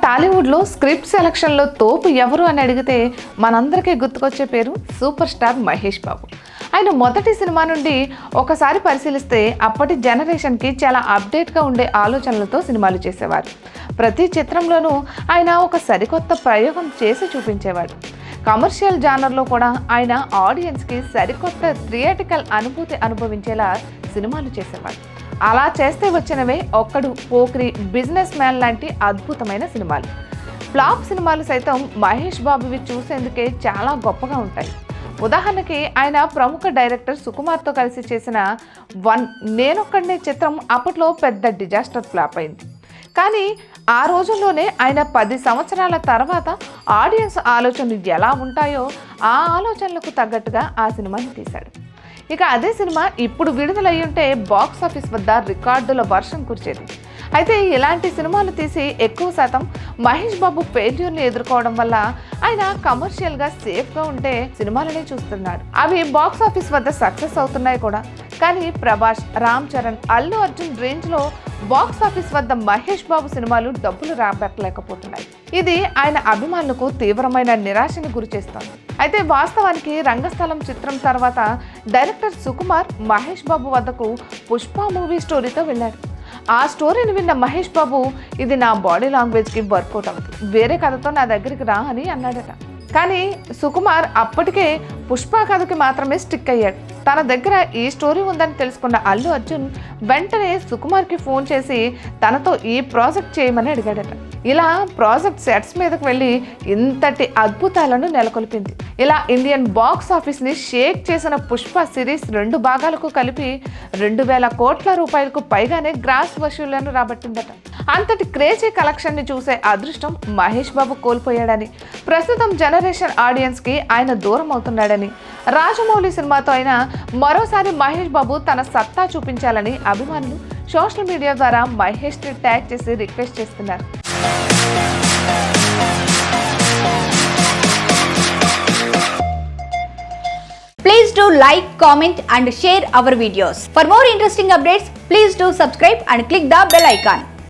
టాలీవుడ్లో స్క్రిప్ట్ సెలక్షన్లో తోపు ఎవరు అని అడిగితే మనందరికీ గుర్తుకొచ్చే పేరు సూపర్ స్టార్ మహేష్ బాబు. ఆయన మొదటి సినిమా నుండి ఒకసారి పరిశీలిస్తే అప్పటి జనరేషన్కి చాలా అప్డేట్గా ఉండే ఆలోచనలతో సినిమాలు చేసేవారు. ప్రతి చిత్రంలోనూ ఆయన ఒక సరికొత్త ప్రయోగం చేసి చూపించేవాడు. కమర్షియల్ జానర్లో కూడా ఆయన ఆడియన్స్కి సరికొత్త థియేటికల్ అనుభూతి అనుభవించేలా సినిమాలు చేసేవాడు. అలా చేస్తే వచ్చినవే ఒక్కడు, పోకిరి, బిజినెస్ మ్యాన్ లాంటి అద్భుతమైన సినిమాలు. ఫ్లాప్ సినిమాలు సైతం మహేష్ బాబువి చూసేందుకే చాలా గొప్పగా ఉంటాయి. ఉదాహరణకి ఆయన ప్రముఖ డైరెక్టర్ సుకుమార్తో కలిసి చేసిన నేనొక్కడినే చిత్రం అప్పట్లో పెద్ద డిజాస్టర్ ఫ్లాప్ అయింది. కానీ ఆ రోజుల్లోనే ఆయన 10 సంవత్సరాల తర్వాత ఆడియన్స్ ఆలోచనలు ఎలా ఉంటాయో ఆ ఆలోచనలకు తగ్గట్టుగా ఆ సినిమాని తీశాడు. ఇక అదే సినిమా ఇప్పుడు విడుదలయ్యి ఉంటే బాక్స్ ఆఫీస్ వద్ద రికార్డుల వర్షం కురిచేది. అయితే ఇలాంటి సినిమాలు తీసి ఎక్కువ శాతం మహేష్ బాబు ఫెయిల్యూర్ని ఎదుర్కోవడం వల్ల ఆయన కమర్షియల్గా సేఫ్గా ఉంటే సినిమాలనే చూస్తున్నాడు. అవి బాక్స్ ఆఫీస్ వద్ద సక్సెస్ అవుతున్నాయి కూడా. కానీ ప్రభాస్, రామ్ చరణ్, అల్లు అర్జున్ రేంజ్లో బాక్స్ ఆఫీస్ వద్ద మహేష్ బాబు సినిమాలు డబ్బులు రాబట్టలేకపోతున్నాయి. ఇది ఆయన అభిమానులకు తీవ్రమైన నిరాశని గురిచేస్తోంది. అయితే వాస్తవానికి రంగస్థలం చిత్రం తర్వాత డైరెక్టర్ సుకుమార్ మహేష్ బాబు వద్దకు పుష్ప మూవీ స్టోరీతో వెళ్ళాడు. ఆ స్టోరీని విన్న మహేష్ బాబు, ఇది నా బాడీ లాంగ్వేజ్కి వర్కౌట్ అవుతుంది, వేరే కథతో నా దగ్గరికి రా అని అన్నాడట. కానీ సుకుమార్ అప్పటికే పుష్ప కథకి మాత్రమే స్టిక్ అయ్యాడు. తన దగ్గర ఈ స్టోరీ ఉందని తెలుసుకున్న అల్లు అర్జున్ వెంటనే సుకుమార్కి ఫోన్ చేసి తనతో ఈ ప్రాజెక్ట్ చేయమని అడిగాడట. ఇలా ప్రాజెక్ట్ సెట్స్ మీదకు వెళ్ళి ఇంతటి అద్భుతాలను నెలకొల్పింది. ఇలా ఇండియన్ బాక్స్ ఆఫీస్ని షేక్ చేసిన పుష్ప సిరీస్ 2 భాగాలకు కలిపి 2000 కోట్ల రూపాయలకు పైగానే గ్రాస్ వసూళ్లను రాబట్టిందట. అంతటి క్రేజీ కలెక్షన్ని చూసే అదృష్టం మహేష్ బాబు కోల్పోయాడని, ప్రస్తుతం జనరేషన్ ఆడియన్స్కి ఆయన దూరం అవుతున్నాడని, రాజమౌళి సినిమాతో అయినా మరోసారి మహేష్ బాబు తన సత్తా చూపించాలని అభిమానులు సోషల్ మీడియా ద్వారా మహేష్ని ట్యాగ్ చేసి రిక్వెస్ట్ చేస్తున్నారు. Please do like, comment and share our videos. For more interesting updates, please do subscribe and click the bell icon.